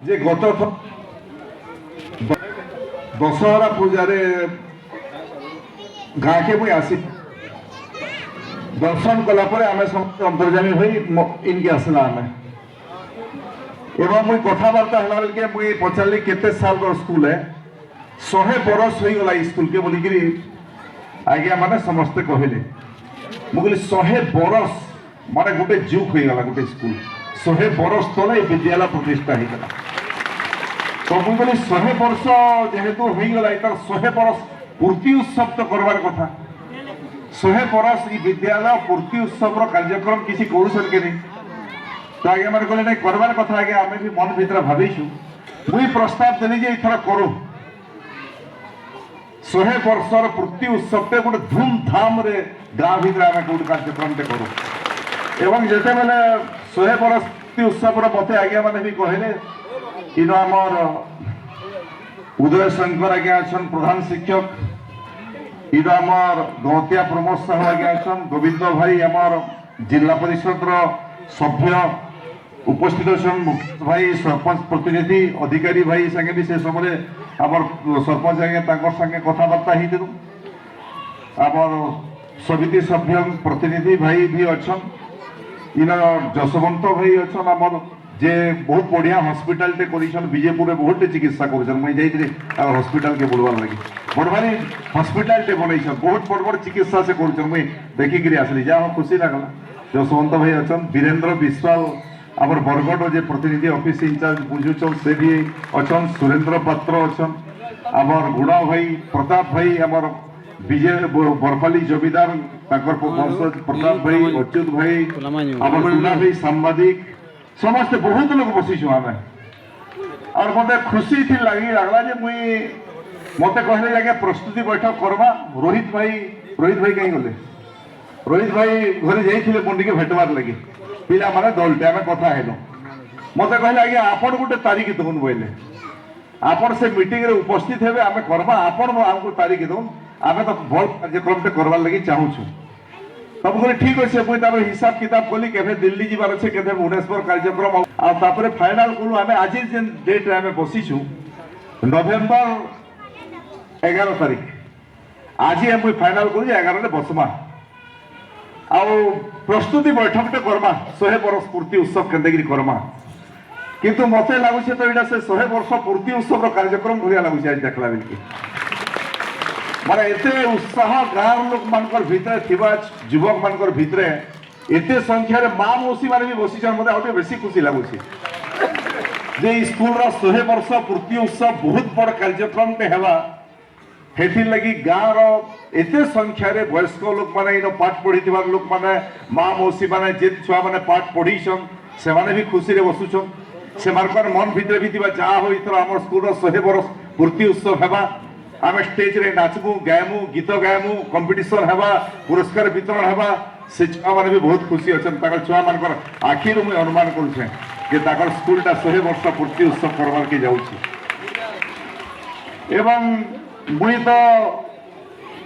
যে গত দশহরা পূজারে গাঁকে মুই আসি দর্শন কলা পরে আমি সমস্ত অন্তর্জামী হয়ে ইনকে আসলা আমি এবং মুই কথাবার্তা হলা বেলকে মুই পচারলি কেতে সালর স্কুলে 100 বরস হয়ে গলা স্কুলকে বলিকি আজ্ঞা মানে সমস্তে কহিলে মু কলি 100 বরস মানে গোটে যুগ হয়ে গলা গোটে স্কুল 100 বরস তলে এই বিদ্যালয় প্রতিষ্ঠা হয়ে গলা তো মুই বলি 100 বর্ষ যেহেতু হয়ে গলা এটার 100 বরস পূর্তি উৎসব তো করবার কথা 100 বরস এই বিদ্যালয় পূর্তি উৎসবর কার্যক্রম কিছু করুছেন কি নি তো আগে মানে কলে নাই করবার কথা আগে আমি भी মন ভিতরে ভাবিছু মুই প্রস্তাব দেলি যে এথর করু 100 বর্ষর পূর্তি উৎসবটা গোটে ধুমধাম রে গাঁ ভিতরে আমি গোটে কার্যক্রমটা করু এবং যেতেবেলে 100 বরস পূর্তি উৎসবর মতে আগে মানে भी কহিলে ইনো আমার উদয় শঙ্কর আজ্ঞা আছেন প্রধান শিক্ষক ইনো আমার গৌতিয়া প্রমোদ সাহু আজ্ঞা আছেন গোবিন্দ ভাই আমার जिला परिषद सभ्य उपस्थित अच्छा भाई सरपंच प्रतिनिधि अधिकारी भाई संगे भी से समय आम सरपंच आज्ञा संगे कथबार्ता हो आमर समिति सभ्य प्रतिनिधि भाई भी अच्छा इन जसवंत भाई अच्छा आमर जे बहुत बढ़िया हॉस्पिटल टे कर विजयपुर में बहुत चिकित्सा कर मुझे जाइए हॉस्पिटल के बुलवार लगे बड़ भारी हॉस्पिटल टे बनई बहुत बड़ बड़ चिकित्सा से कर मुझे देखिक आसली जहाँ खुशी लगला जसवंत भाई अच्छा वीरेन्द्र विश्वाल आमर बरगढ़ जे प्रतिनिधि ऑफिस इंचार्ज बुझुचन से भी अच्छा सुरेंद्र पात्र अच्छा आमर गुणा भाई प्रताप भाई आमर विजय बरपाली जमीदार प्रताप भाई अच्युत भाई आमर टूना भाई सांबादिक समस्त बहुत लोग बसीचु आम और मत खुशी थी लगी लगला जे मुई मत कहले आगे प्रस्तुति बैठक करवा रोहित भाई कहीं गले रोहित भाई घरे जाइए मुंडी के भेटवार लगे पिला माने दलटे आम कथा हेलु मत कहले आगे आपण गोटे तारीख दउन बोले आपण से मीटिंग रे उपस्थित हेबे आम करवा आपण आमको तारीख दउन आम तो भल कार्यक्रम टे करवार लगी चाहूछु तब बोले ठीक अच्छे मुझे हिसाब किताब कली केभे दिल्ली जीवार अच्छे केभे भुवनेश्वर कार्यक्रम आपर फाइनाल कलु आम आज जेन डेट आम बसीचु नवेम्बर 11 तारीख आज मुझे फाइनाल कलु 11 बसमा आ प्रस्तुति बैठक टे करमा 100 बरस पूर्ति उत्सव केंद्रगिरी करमा किंतु मते लगुचे तो यहाँ से 100 वर्ष पूर्ति उत्सव कार्यक्रम भलिया लगुचे आज देखला बेलके माने एते उत्साह गाँव लोक मानकर भितरे थिबा युवक मानकर भितरे एते संख्या रे मां मौसी माने भी बसी छन मते आउटे बेसी खुशी लागुची जे स्कूल रा 100 वर्ष पूर्ति उत्सव बहुत बड़ कार्यक्रम ते हेबा हेथि लगी गाँव रो एते संख्या रे वयस्क लोक माने इनो पाठ पढिथिबा लोक माने मां मौसी माने जे छुआ माने पाठ पढिछन से माने भी खुशी रे बसुछन से मानकर मन भितरे भी थिबा जा हो इतर हमर स्कूल रो 100 वर्ष पूर्ति उत्सव हेबा आम स्टेज रे नाचबू गायमु गीत गायमु कंपिटिशन हेबा पुरस्कार वितरण हेबा से छुआ माने भी बहुत खुशी अछन ताकर छुआ मानकर आखिर मुई अनुमान करूछे जे ताकर स्कूलटा 100 वर्ष पूर्ति उत्सव करवार के जाउछि एवं मुई तो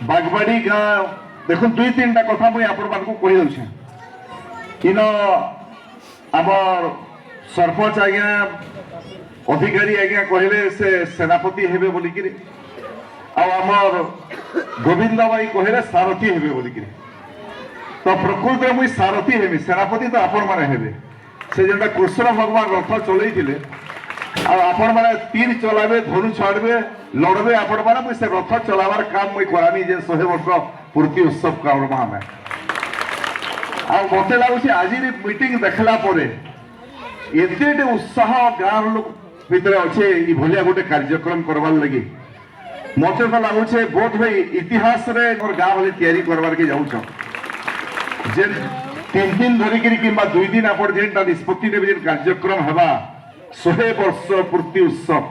बागबाड़ी गाँव देखो दुई तीन टा कथा मुई आपण मानकु कहि दउछे इन आमर सरपंच आज्ञा अधिकारी आज्ञा कहले से सेनापति हेबे बोलिकी आमर गोविंद भाई कहले सारथी हेबे बोलिकी तो प्रकृत में मुई सारथी हेबी सेनापति तो आपण माने हेबे से जेंटा कृष्ण भगवान रथ चलैथिले आपण माने तीर चलाबे धनु छाड़बे लड़बे आपण माने मुई से रथ चलावार काम मुई करानी जे 100 वर्ष पूर्ति उत्सव करमा में आ मते लागुछि आज मीटिंग देखला परे एते उत्साह गाँव लोक भितरे अच्छे ई भलिया गोटे कार्यक्रम करवार लगी मत तो लगुचे बोध भाई इतिहास रे और गाँव वाले तैयारी करवार के जाऊछ जे 3 दिन धरिकी कि 2 दिन आप जेनटा निष्पत्ति ने जेन कार्यक्रम हेबा 100 वर्ष पूर्ति उत्सव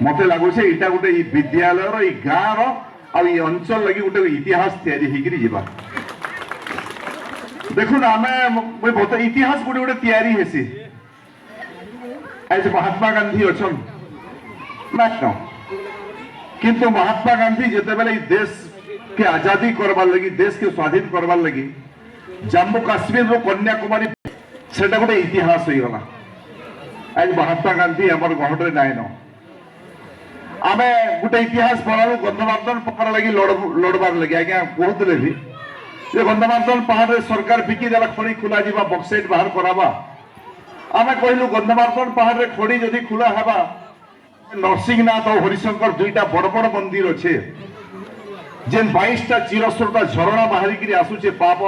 मत लगुचे इटा गोटे विद्यालय रो गाँव रो आ अंचल लगी गोटे इतिहास तैयारी होकर जीवा देखुन आमे बहुत इतिहास गोटे गोटे तैयारी हेसी आज महात्मा गांधी अच्छा ना किंतु महात्मा गांधी जिते बेले देश के आजादी करवार लगी देश के स्वाधीन करवार लगी जम्मू काश्मीर रो कन्याकुमारी सेटा गोटे इतिहास हो गला आज महात्मा गांधी आम गहटे नाइन आम गोटे इतिहास पढ़ालु गंधमार्दन पहाड़ लगी लड़बार लगे आज्ञा कहते भी गंधमार्दन पहाड़ सरकार बिकिदेला खड़ी खोल जा बक्साइट बाहर करावा आम कहलु गंधमार्दन पहाड़ खड़ी जदि खोला हवा नरसिंहनाथ और हरिशंकर दुईटा बड़ बड़ मंदिर अच्छे जेन 22टा चिरस्रोता झरणा बाहरिकी आसुचे पाप